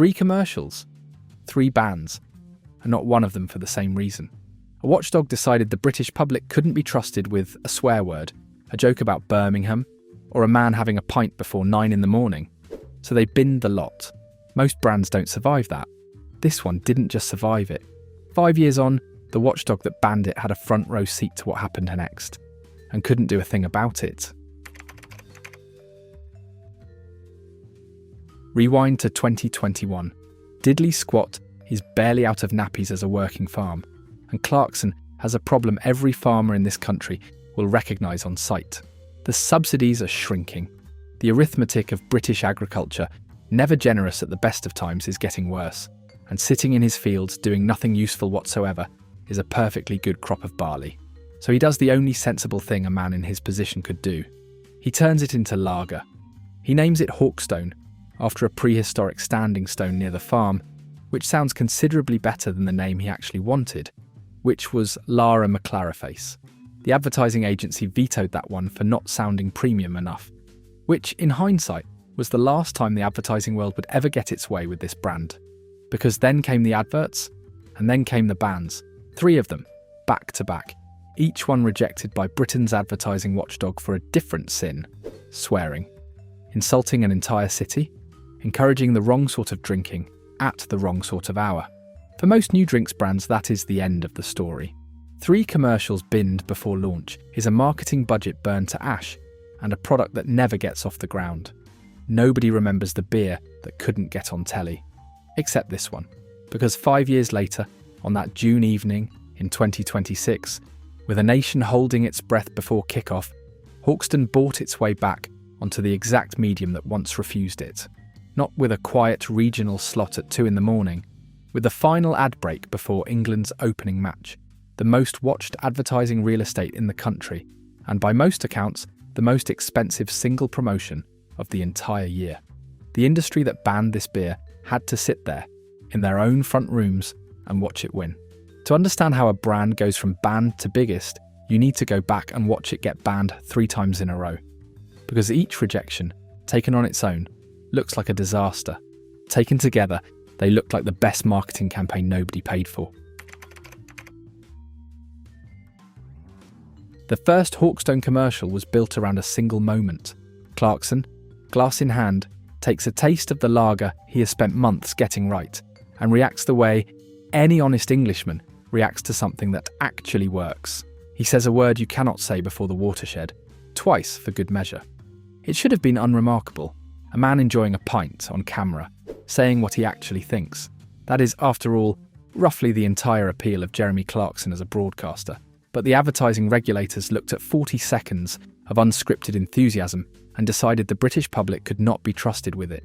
3 commercials, 3 bans, and not one of them for the same reason. A watchdog decided the British public couldn't be trusted with a swear word, a joke about Birmingham, or a man having a pint before 9 in the morning. So they binned the lot. Most brands don't survive that. This one didn't just survive it. 5 years on, the watchdog that banned it had a front row seat to what happened next, and couldn't do a thing about it. Rewind to 2021. Diddley Squat is barely out of nappies as a working farm, and Clarkson has a problem every farmer in this country will recognise on sight. The subsidies are shrinking. The arithmetic of British agriculture, never generous at the best of times, is getting worse, and sitting in his fields doing nothing useful whatsoever is a perfectly good crop of barley. So he does the only sensible thing a man in his position could do. He turns it into lager. He names it Hawkstone, after a prehistoric standing stone near the farm, which sounds considerably better than the name he actually wanted, which was Lara McClaraface. The advertising agency vetoed that one for not sounding premium enough, which, in hindsight, was the last time the advertising world would ever get its way with this brand. Because then came the adverts, and then came the bans, 3 of them, back to back, each one rejected by Britain's advertising watchdog for a different sin: swearing, insulting an entire city, encouraging the wrong sort of drinking at the wrong sort of hour. For most new drinks brands, that is the end of the story. 3 commercials binned before launch is a marketing budget burned to ash, and a product that never gets off the ground. Nobody remembers the beer that couldn't get on telly. Except this one, because 5 years later, on that June evening in 2026, with a nation holding its breath before kickoff, Hawkstone bought its way back onto the exact medium that once refused it. Not with a quiet regional slot at 2 in the morning, with the final ad break before England's opening match, the most watched advertising real estate in the country, and by most accounts, the most expensive single promotion of the entire year. The industry that banned this beer had to sit there, in their own front rooms, and watch it win. To understand how a brand goes from banned to biggest, you need to go back and watch it get banned 3 times in a row. Because each rejection, taken on its own, looks like a disaster. Taken together, they look like the best marketing campaign nobody paid for. The first Hawkstone commercial was built around a single moment. Clarkson, glass in hand, takes a taste of the lager he has spent months getting right, and reacts the way any honest Englishman reacts to something that actually works. He says a word you cannot say before the watershed, twice for good measure. It should have been unremarkable. A man enjoying a pint on camera, saying what he actually thinks. That is, after all, roughly the entire appeal of Jeremy Clarkson as a broadcaster. But the advertising regulators looked at 40 seconds of unscripted enthusiasm and decided the British public could not be trusted with it.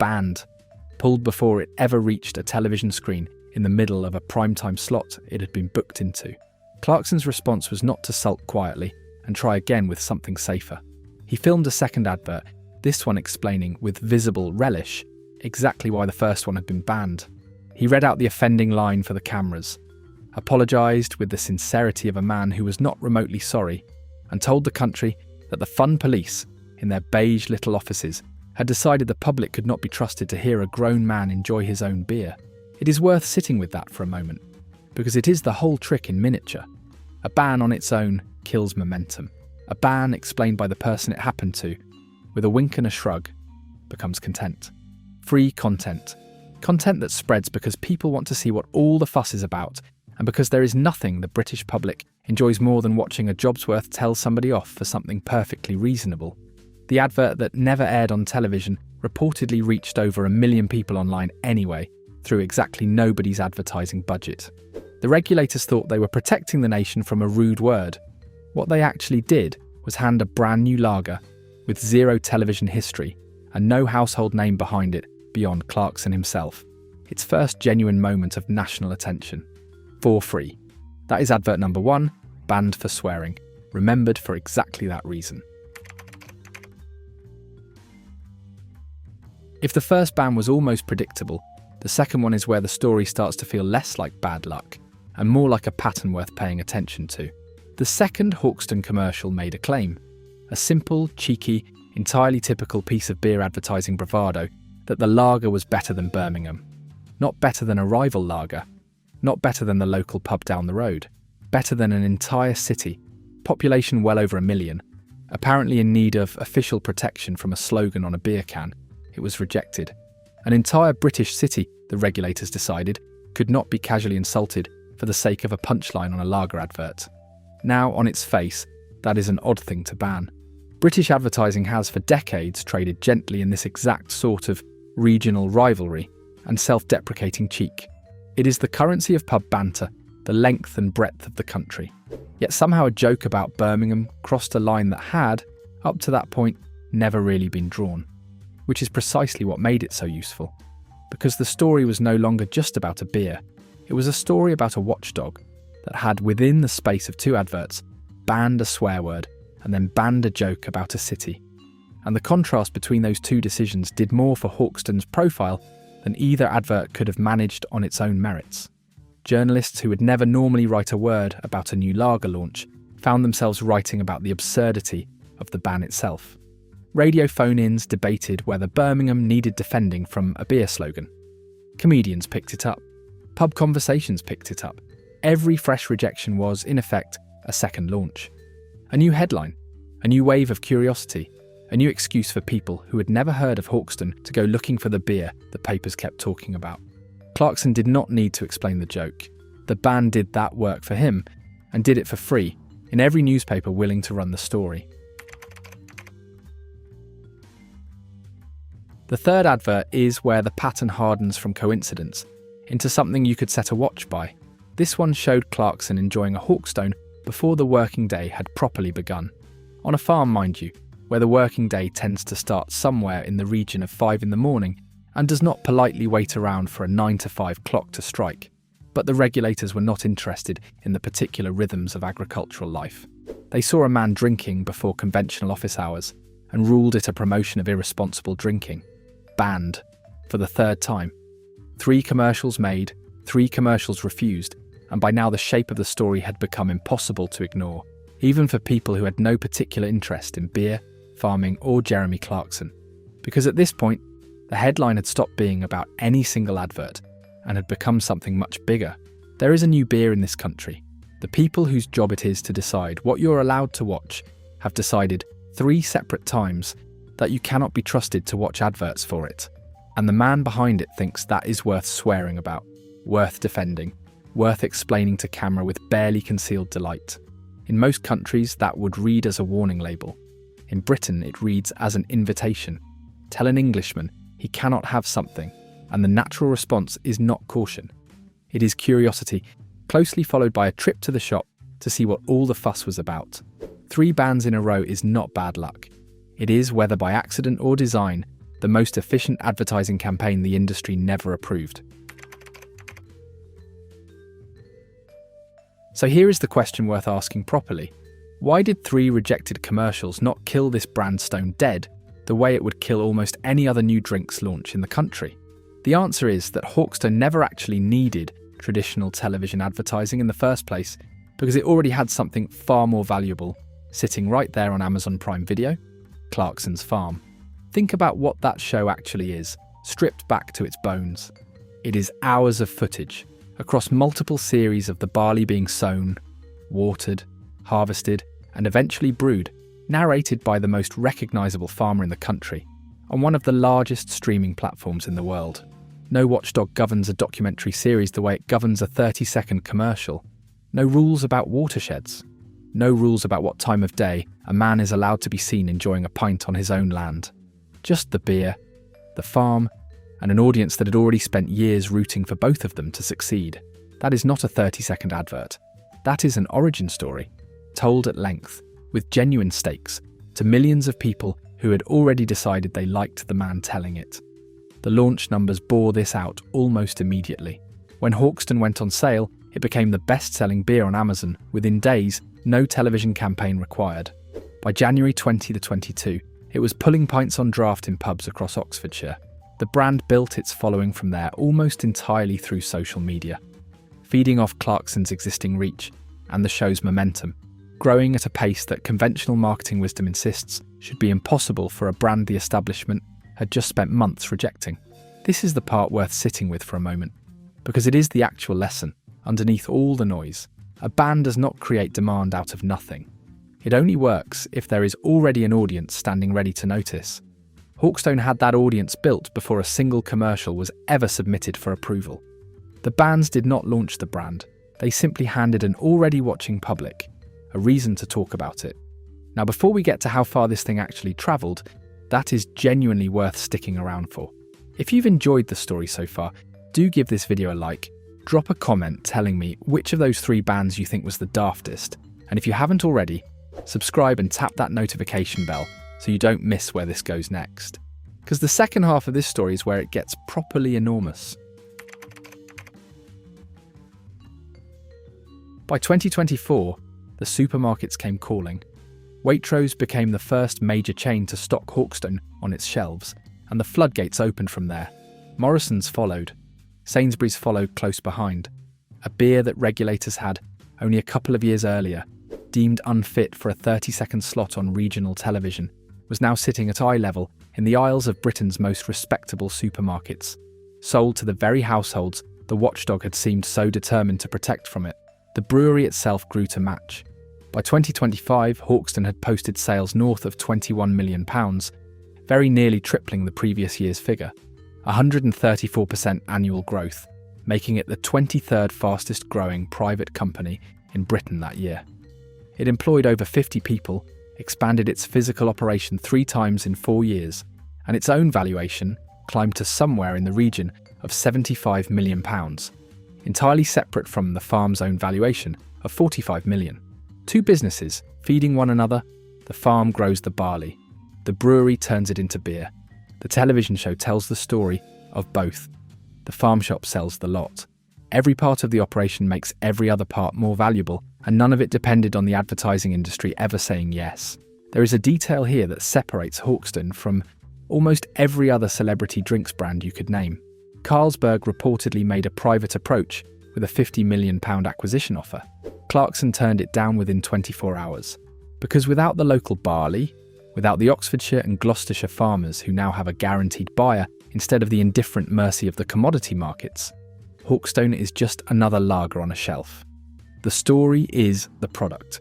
Banned. Pulled before it ever reached a television screen in the middle of a primetime slot it had been booked into. Clarkson's response was not to sulk quietly and try again with something safer. He filmed a second advert, this one explaining, with visible relish, exactly why the first one had been banned. He read out the offending line for the cameras, apologised with the sincerity of a man who was not remotely sorry, and told the country that the fun police, in their beige little offices, had decided the public could not be trusted to hear a grown man enjoy his own beer. It is worth sitting with that for a moment, because it is the whole trick in miniature. A ban on its own kills momentum. A ban explained by the person it happened to, with a wink and a shrug, becomes content. Free content. Content that spreads because people want to see what all the fuss is about, and because there is nothing the British public enjoys more than watching a Jobsworth tell somebody off for something perfectly reasonable. The advert that never aired on television reportedly reached over 1 million people online anyway, through exactly nobody's advertising budget. The regulators thought they were protecting the nation from a rude word. What they actually did was hand a brand new lager with 0 television history and no household name behind it beyond Clarkson himself. Its first genuine moment of national attention. For free. That is advert number 1, banned for swearing, remembered for exactly that reason. If the first ban was almost predictable, the second one is where the story starts to feel less like bad luck and more like a pattern worth paying attention to. The second Hawkstone commercial made a claim. A simple, cheeky, entirely typical piece of beer advertising bravado that the lager was better than Birmingham. Not better than a rival lager, not better than the local pub down the road, better than an entire city, population well over 1 million, apparently in need of official protection from a slogan on a beer can. It was rejected. An entire British city, the regulators decided, could not be casually insulted for the sake of a punchline on a lager advert. Now, on its face, that is an odd thing to ban. British advertising has for decades traded gently in this exact sort of regional rivalry and self-deprecating cheek. It is the currency of pub banter, the length and breadth of the country. Yet somehow a joke about Birmingham crossed a line that had, up to that point, never really been drawn. Which is precisely what made it so useful. Because the story was no longer just about a beer, it was a story about a watchdog that had, within the space of 2 adverts, banned a swear word and then banned a joke about a city. And the contrast between those 2 decisions did more for Hawkston's profile than either advert could have managed on its own merits. Journalists who would never normally write a word about a new lager launch found themselves writing about the absurdity of the ban itself. Radio phone-ins debated whether Birmingham needed defending from a beer slogan. Comedians picked it up. Pub conversations picked it up. Every fresh rejection was, in effect, a second launch. A new headline, a new wave of curiosity, a new excuse for people who had never heard of Hawkston to go looking for the beer the papers kept talking about. Clarkson did not need to explain the joke. The ban did that work for him, and did it for free, in every newspaper willing to run the story. The third advert is where the pattern hardens from coincidence into something you could set a watch by. This one showed Clarkson enjoying a Hawkstone before the working day had properly begun. On a farm, mind you, where the working day tends to start somewhere in the region of 5 in the morning and does not politely wait around for a 9 to 5 clock to strike. But the regulators were not interested in the particular rhythms of agricultural life. They saw a man drinking before conventional office hours and ruled it a promotion of irresponsible drinking. Banned, for the 3rd time. 3 commercials made, 3 commercials refused, and by now the shape of the story had become impossible to ignore, even for people who had no particular interest in beer, farming, or Jeremy Clarkson. Because at this point, the headline had stopped being about any single advert and had become something much bigger. There is a new beer in this country. The people whose job it is to decide what you're allowed to watch have decided 3 separate times that you cannot be trusted to watch adverts for it. And the man behind it thinks that is worth swearing about, worth defending, worth explaining to camera with barely concealed delight. In most countries, that would read as a warning label. In Britain, it reads as an invitation. Tell an Englishman he cannot have something, and the natural response is not caution. It is curiosity, closely followed by a trip to the shop to see what all the fuss was about. 3 bans in a row is not bad luck. It is, whether by accident or design, the most efficient advertising campaign the industry never approved. So here is the question worth asking properly. Why did 3 rejected commercials not kill this brand stone dead the way it would kill almost any other new drinks launch in the country? The answer is that Hawkstone never actually needed traditional television advertising in the first place because it already had something far more valuable sitting right there on Amazon Prime Video, Clarkson's Farm. Think about what that show actually is, stripped back to its bones. It is hours of footage across multiple series of the barley being sown, watered, harvested, and eventually brewed, narrated by the most recognisable farmer in the country, on one of the largest streaming platforms in the world. No watchdog governs a documentary series the way it governs a 30-second commercial. No rules about watersheds. No rules about what time of day a man is allowed to be seen enjoying a pint on his own land. Just the beer, the farm, and an audience that had already spent years rooting for both of them to succeed. That is not a 30-second advert. That is an origin story, told at length, with genuine stakes, to millions of people who had already decided they liked the man telling it. The launch numbers bore this out almost immediately. When Hawkston went on sale, it became the best-selling beer on Amazon within days, no television campaign required. By January 2022, it was pulling pints on draft in pubs across Oxfordshire. The brand built its following from there almost entirely through social media, feeding off Clarkson's existing reach and the show's momentum, growing at a pace that conventional marketing wisdom insists should be impossible for a brand the establishment had just spent months rejecting. This is the part worth sitting with for a moment, because it is the actual lesson underneath all the noise. A ban does not create demand out of nothing. It only works if there is already an audience standing ready to notice. Hawkstone had that audience built before a single commercial was ever submitted for approval. The bans did not launch the brand, they simply handed an already watching public a reason to talk about it. Now, before we get to how far this thing actually travelled, that is genuinely worth sticking around for. If you've enjoyed the story so far, do give this video a like, drop a comment telling me which of those 3 bans you think was the daftest, and if you haven't already, subscribe and tap that notification bell so you don't miss where this goes next. Because the second half of this story is where it gets properly enormous. By 2024, the supermarkets came calling. Waitrose became the first major chain to stock Hawkstone on its shelves, and the floodgates opened from there. Morrison's followed. Sainsbury's followed close behind. A beer that regulators had, only a couple of years earlier, deemed unfit for a 30-second slot on regional television, was now sitting at eye level in the aisles of Britain's most respectable supermarkets, sold to the very households the watchdog had seemed so determined to protect from it. The brewery itself grew to match. By 2025, Hawkstone had posted sales north of £21 million, very nearly tripling the previous year's figure, 134% annual growth, making it the 23rd fastest growing private company in Britain that year. It employed over 50 people, expanded its physical operation 3 times in 4 years, and its own valuation climbed to somewhere in the region of £75 million, entirely separate from the farm's own valuation of £45 million. 2 businesses feeding one another, the farm grows the barley, the brewery turns it into beer. The television show tells the story of both. The farm shop sells the lot. Every part of the operation makes every other part more valuable, and none of it depended on the advertising industry ever saying yes. There is a detail here that separates Hawkstone from almost every other celebrity drinks brand you could name. Carlsberg reportedly made a private approach with a £50 million acquisition offer. Clarkson turned it down within 24 hours. Because without the local barley, without the Oxfordshire and Gloucestershire farmers who now have a guaranteed buyer instead of the indifferent mercy of the commodity markets, Hawkstone is just another lager on a shelf. The story is the product.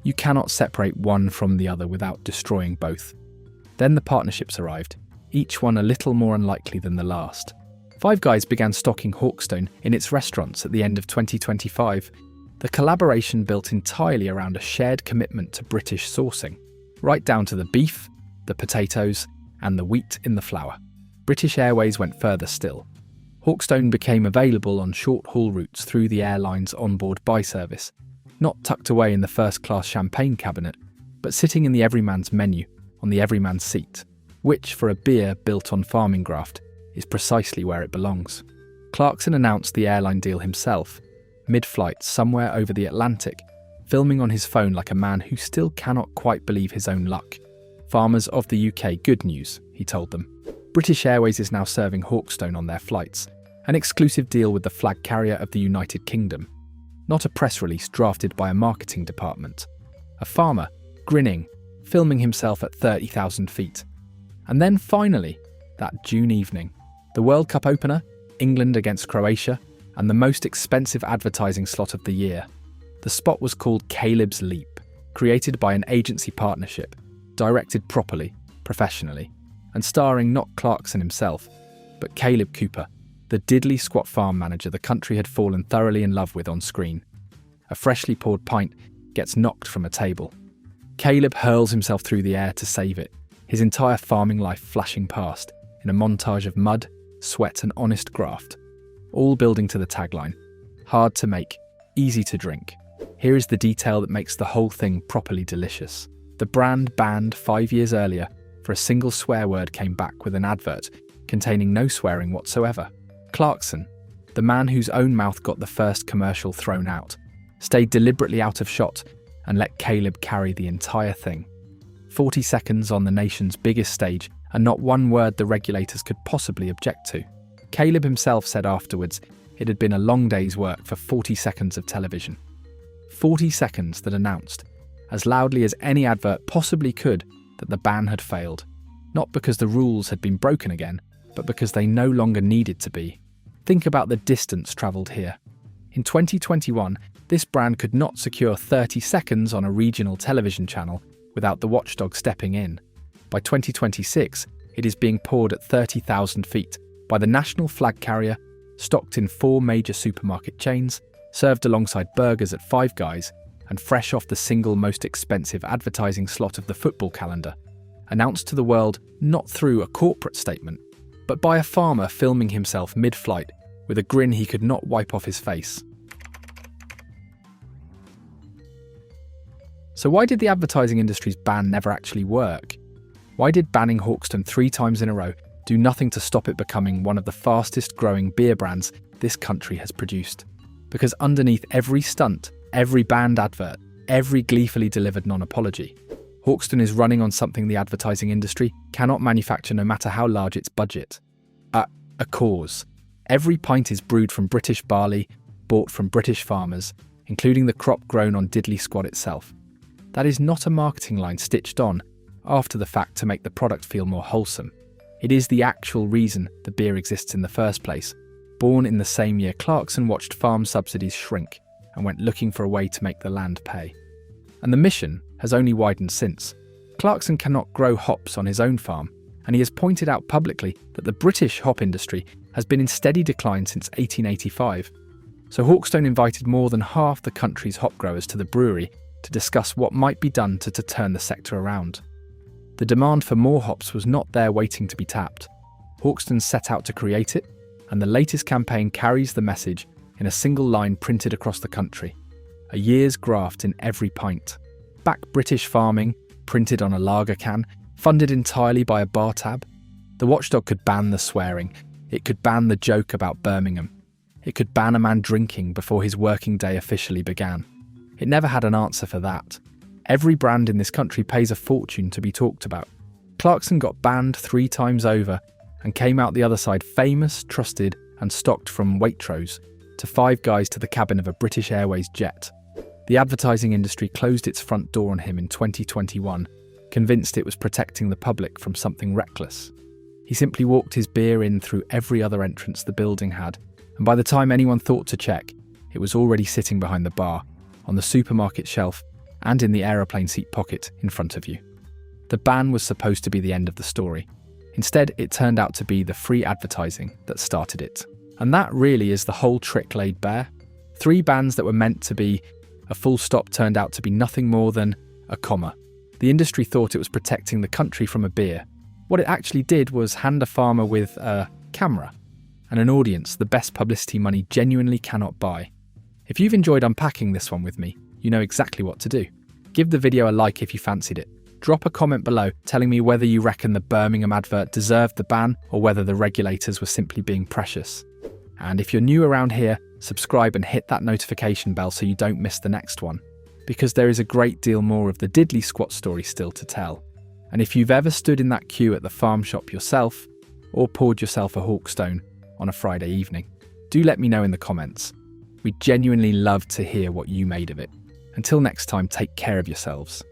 You cannot separate one from the other without destroying both. Then the partnerships arrived, each one a little more unlikely than the last. Five Guys began stocking Hawkstone in its restaurants at the end of 2025. The collaboration built entirely around a shared commitment to British sourcing, right down to the beef, the potatoes, and the wheat in the flour. British Airways went further still. Hawkstone became available on short-haul routes through the airline's onboard buy service, not tucked away in the first-class champagne cabinet, but sitting in the everyman's menu on the everyman's seat, which, for a beer built on farming graft, is precisely where it belongs. Clarkson announced the airline deal himself, mid-flight somewhere over the Atlantic, filming on his phone like a man who still cannot quite believe his own luck. "Farmers of the UK, good news," he told them. British Airways is now serving Hawkstone on their flights, an exclusive deal with the flag carrier of the United Kingdom. Not a press release drafted by a marketing department. A farmer, grinning, filming himself at 30,000 feet. And then finally, that June evening, the World Cup opener, England against Croatia, and the most expensive advertising slot of the year. The spot was called Caleb's Leap, created by an agency partnership, directed properly, professionally, and starring not Clarkson himself, but Caleb Cooper, the diddly squat farm manager the country had fallen thoroughly in love with on screen. A freshly poured pint gets knocked from a table. Caleb hurls himself through the air to save it, his entire farming life flashing past in a montage of mud, sweat and honest graft, all building to the tagline, hard to make, easy to drink. Here is the detail that makes the whole thing properly delicious. The brand banned 5 years earlier for a single swear word came back with an advert containing no swearing whatsoever. Clarkson, the man whose own mouth got the first commercial thrown out, stayed deliberately out of shot and let Caleb carry the entire thing. 40 seconds on the nation's biggest stage and not one word the regulators could possibly object to. Caleb himself said afterwards it had been a long day's work for 40 seconds of television. 40 seconds that announced, as loudly as any advert possibly could, that the ban had failed. not because the rules had been broken again, but because they no longer needed to be. Think about the distance travelled here. In 2021, this brand could not secure 30 seconds on a regional television channel without the watchdog stepping in. By 2026, it is being poured at 30,000 feet by the national flag carrier, stocked in 4 major supermarket chains, served alongside burgers at Five Guys, and fresh off the single most expensive advertising slot of the football calendar, announced to the world not through a corporate statement, but by a farmer filming himself mid-flight with a grin he could not wipe off his face. So why did the advertising industry's ban never actually work? Why did banning Hawkstone 3 times in a row do nothing to stop it becoming one of the fastest growing beer brands this country has produced? Because underneath every stunt, every banned advert, every gleefully delivered non-apology, Hawkstone is running on something the advertising industry cannot manufacture no matter how large its budget. A cause. Every pint is brewed from British barley, bought from British farmers, including the crop grown on Diddley Squad itself. That is not a marketing line stitched on after the fact to make the product feel more wholesome. It is the actual reason the beer exists in the first place, born in the same year Clarkson watched farm subsidies shrink and went looking for a way to make the land pay. And the mission has only widened since. Clarkson cannot grow hops on his own farm, and he has pointed out publicly that the British hop industry has been in steady decline since 1885. So Hawkstone invited more than half the country's hop growers to the brewery to discuss what might be done to turn the sector around. The demand for more hops was not there waiting to be tapped. Hawkstone set out to create it, and the latest campaign carries the message in a single line printed across the country. A year's graft in every pint. Back British farming, printed on a lager can, funded entirely by a bar tab. The watchdog could ban the swearing. It could ban the joke about Birmingham. It could ban a man drinking before his working day officially began. It never had an answer for that. Every brand in this country pays a fortune to be talked about. Clarkson got banned 3 times over and came out the other side famous, trusted and stocked from Waitrose to Five Guys to the cabin of a British Airways jet. The advertising industry closed its front door on him in 2021, convinced it was protecting the public from something reckless. He simply walked his beer in through every other entrance the building had, and by the time anyone thought to check, it was already sitting behind the bar, on the supermarket shelf, and in the aeroplane seat pocket in front of you. The ban was supposed to be the end of the story. Instead, it turned out to be the free advertising that started it. And that really is the whole trick laid bare. 3 bans that were meant to be a full stop turned out to be nothing more than a comma. The industry thought it was protecting the country from a beer. What it actually did was hand a farmer with a camera and an audience the best publicity money genuinely cannot buy. If you've enjoyed unpacking this one with me, you know exactly what to do. Give the video a like if you fancied it. Drop a comment below telling me whether you reckon the Birmingham advert deserved the ban or whether the regulators were simply being precious. And if you're new around here, subscribe and hit that notification bell so you don't miss the next one, because there is a great deal more of the Diddley Squat story still to tell. And if you've ever stood in that queue at the farm shop yourself, or poured yourself a Hawkstone on a Friday evening, do let me know in the comments. We'd genuinely love to hear what you made of it. Until next time, take care of yourselves.